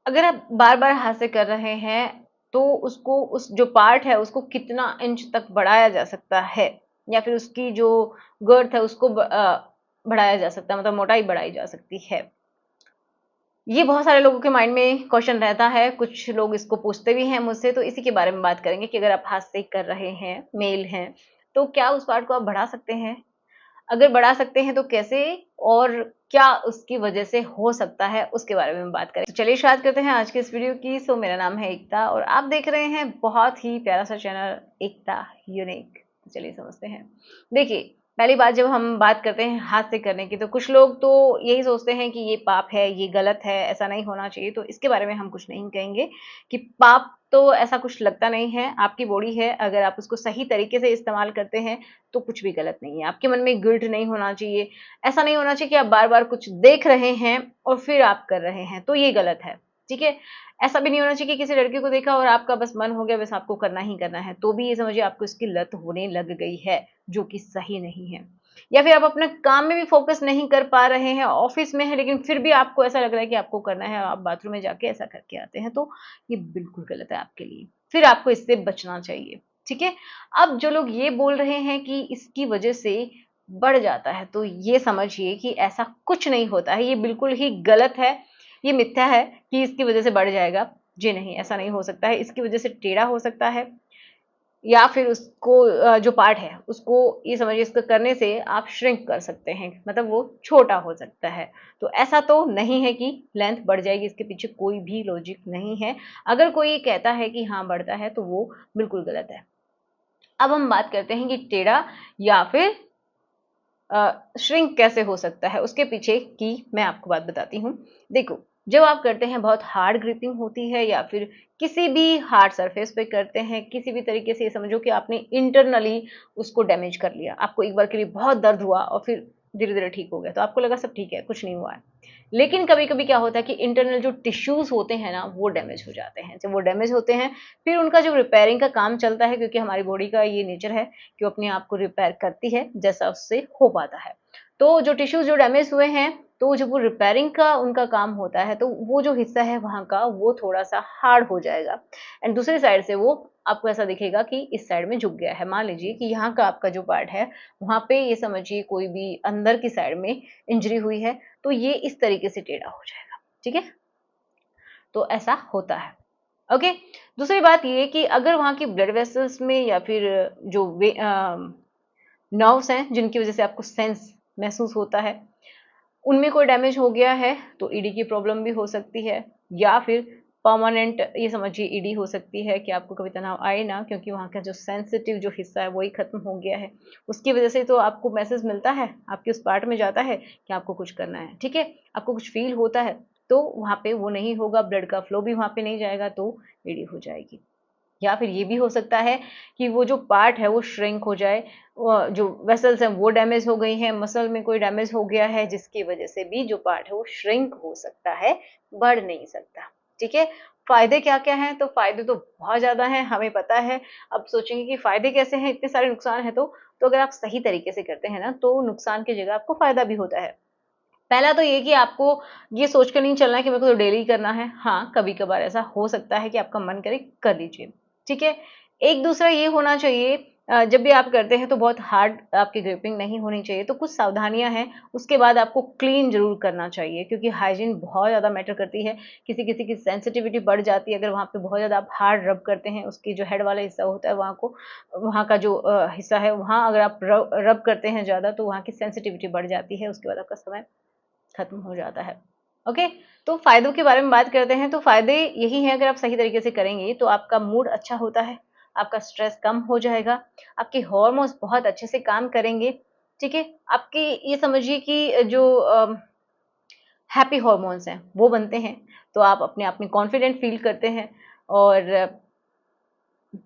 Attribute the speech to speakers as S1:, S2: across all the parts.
S1: अगर आप बार बार हाथ से कर रहे हैं तो उसको, उस जो पार्ट है उसको कितना इंच तक बढ़ाया जा सकता है, या फिर उसकी जो गर्थ है उसको बढ़ाया जा सकता है, मतलब मोटाई बढ़ाई जा सकती है। ये बहुत सारे लोगों के माइंड में क्वेश्चन रहता है, कुछ लोग इसको पूछते भी हैं मुझसे, तो इसी के बारे में बात करेंगे कि अगर आप हाथ से कर रहे हैं, मेल हैं, तो क्या उस पार्ट को आप बढ़ा सकते हैं? अगर बढ़ा सकते हैं तो कैसे, और क्या उसकी वजह से हो सकता है, उसके बारे में बात करें। तो चलिए शुरुआत करते हैं आज के इस वीडियो की। सो मेरा नाम है एकता और आप देख रहे हैं बहुत ही प्यारा सा चैनल एकता यूनिक। तो चलिए समझते हैं। देखिए, पहली बात जब हम बात करते हैं हाथ से करने की, तो कुछ लोग तो यही सोचते हैं कि ये पाप है, ये गलत है, ऐसा नहीं होना चाहिए। तो इसके बारे में हम कुछ नहीं कहेंगे कि पाप तो ऐसा कुछ लगता नहीं है। आपकी बॉडी है, अगर आप उसको सही तरीके से इस्तेमाल करते हैं तो कुछ भी गलत नहीं है। आपके मन में गिल्ट नहीं होना चाहिए। ऐसा नहीं होना चाहिए कि आप बार-बार कुछ देख रहे हैं और फिर आप कर रहे हैं, तो ये गलत है। ठीक है? ऐसा भी नहीं होना चाहिए कि किसी लड़के को देखा और आपका बस मन हो गया, बस आपको करना ही करना है, तो भी ये समझिए आपको इसकी लत होने लग गई है, जो कि सही नहीं है। या फिर आप अपने काम में भी फोकस नहीं कर पा रहे हैं, ऑफिस में है लेकिन फिर भी आपको ऐसा लग रहा है कि आपको करना है, आप बाथरूम में जाके ऐसा करके आते हैं, तो ये बिल्कुल गलत है आपके लिए। फिर आपको इससे बचना चाहिए। ठीक है? अब जो लोग ये बोल रहे हैं कि इसकी वजह से बढ़ जाता है, तो ये समझिए कि ऐसा कुछ नहीं होता है, ये बिल्कुल ही गलत है। ये मिथ्या है कि इसकी वजह से बढ़ जाएगा। जी नहीं, ऐसा नहीं हो सकता है। इसकी वजह से टेढ़ा हो सकता है, या फिर उसको जो पार्ट है उसको, ये समझिए इसको करने से आप श्रिंक कर सकते हैं, मतलब वो छोटा हो सकता है। तो ऐसा तो नहीं है कि लेंथ बढ़ जाएगी, इसके पीछे कोई भी लॉजिक नहीं है। अगर कोई कहता है कि हाँ बढ़ता है तो वो बिल्कुल गलत है। अब हम बात करते हैं कि टेढ़ा या फिर श्रिंक कैसे हो सकता है, उसके पीछे की मैं आपको बात बताती हूँ। देखो, जब आप करते हैं बहुत हार्ड ग्रिपिंग होती है, या फिर किसी भी हार्ड सरफेस पे करते हैं, किसी भी तरीके से ये समझो कि आपने इंटरनली उसको डैमेज कर लिया, आपको एक बार के लिए बहुत दर्द हुआ और फिर धीरे धीरे ठीक हो गया, तो आपको लगा सब ठीक है, कुछ नहीं हुआ है। लेकिन कभी कभी क्या होता है कि इंटरनल जो टिश्यूज होते हैं ना, वो डैमेज हो जाते हैं। जब वो डैमेज होते हैं, फिर उनका जो रिपेयरिंग का काम चलता है, क्योंकि हमारी बॉडी का ये नेचर है कि वो अपने आप को रिपेयर करती है जैसा उससे हो पाता है। तो जो टिश्यूज जो डैमेज हुए हैं, तो जब वो रिपेयरिंग का उनका काम होता है, तो वो जो हिस्सा है वहाँ का, वो थोड़ा सा हार्ड हो जाएगा। एंड दूसरी साइड से वो आपको ऐसा दिखेगा कि इस साइड में झुक गया है। मान लीजिए कि यहाँ का आपका जो पार्ट है, वहाँ पे ये समझिए कोई भी अंदर की साइड में इंजरी हुई है, तो ये इस तरीके से टेढ़ा हो जाएगा। ठीक है? तो ऐसा होता है। ओके। दूसरी बात ये कि अगर वहाँ की ब्लड वेसल्स में, या फिर जो नर्व्स हैं जिनकी वजह से आपको सेंस महसूस होता है, उनमें कोई डैमेज हो गया है, तो ईडी की प्रॉब्लम भी हो सकती है। या फिर परमानेंट ये समझिए ईडी हो सकती है कि आपको कभी तनाव आए ना, क्योंकि वहाँ का जो सेंसिटिव जो हिस्सा है वही खत्म हो गया है। उसकी वजह से तो आपको मैसेज मिलता है, आपके उस पार्ट में जाता है कि आपको कुछ करना है। ठीक है? आपको कुछ फील होता है, तो वहाँ पे वो नहीं होगा, ब्लड का फ्लो भी वहाँ पे नहीं जाएगा, तो ईडी हो जाएगी। या फिर ये भी हो सकता है कि वो जो पार्ट है वो श्रिंक हो जाए, जो वेसल्स हैं वो डैमेज हो गई हैं, मसल में कोई डैमेज हो गया है, जिसकी वजह से भी जो पार्ट है वो श्रिंक हो सकता है, बढ़ नहीं सकता। ठीक है? फायदे क्या क्या हैं? तो फायदे तो बहुत ज्यादा हैं, हमें पता है। अब सोचेंगे कि फायदे कैसे हैं, इतने सारे नुकसान है, तो अगर आप सही तरीके से करते हैं ना, तो नुकसान की जगह आपको फायदा भी होता है। पहला तो ये कि आपको ये सोच कर नहीं चलना है कि मेरे को तो डेली करना है। हाँ, कभी कभार ऐसा हो सकता है कि आपका मन करे, कर लीजिए। ठीक है? एक दूसरा ये होना चाहिए, जब भी आप करते हैं तो बहुत हार्ड आपकी ग्रिपिंग नहीं होनी चाहिए, तो कुछ सावधानियां हैं। उसके बाद आपको क्लीन जरूर करना चाहिए, क्योंकि हाइजीन बहुत ज़्यादा मैटर करती है। किसी किसी की सेंसिटिविटी बढ़ जाती है अगर वहाँ पे बहुत ज़्यादा आप हार्ड रब करते हैं, उसकी जो हेड वाला हिस्सा होता है वहाँ को, वहाँ का जो हिस्सा है, वहाँ अगर आप रब करते हैं ज़्यादा, तो वहाँ की सेंसिटिविटी बढ़ जाती है, उसके बाद आपका समय खत्म हो जाता है। ओके। तो फायदों के बारे में बात करते हैं, तो फायदे यही हैं, अगर आप सही तरीके से करेंगे तो आपका मूड अच्छा होता है, आपका स्ट्रेस कम हो जाएगा, आपके हार्मोन्स बहुत अच्छे से काम करेंगे। ठीक है? आपकी ये समझिए कि जो हैप्पी हार्मोन्स हैं वो बनते हैं, तो आप अपने आप में कॉन्फिडेंट फील करते हैं, और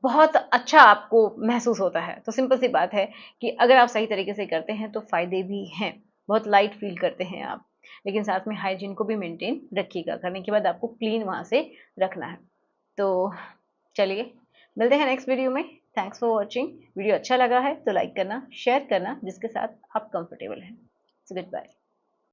S1: बहुत अच्छा आपको महसूस होता है। तो सिंपल सी बात है कि अगर आप सही तरीके से करते हैं तो फ़ायदे भी हैं, बहुत लाइट फ़ील करते हैं आप। लेकिन साथ में हाइजीन को भी मेंटेन रखिएगा, करने के बाद आपको क्लीन वहाँ से रखना है। तो चलिए, मिलते हैं नेक्स्ट वीडियो में। Thanks for watching. वीडियो अच्छा लगा है तो लाइक करना, शेयर करना जिसके साथ आप कंफर्टेबल हैं। So good bye.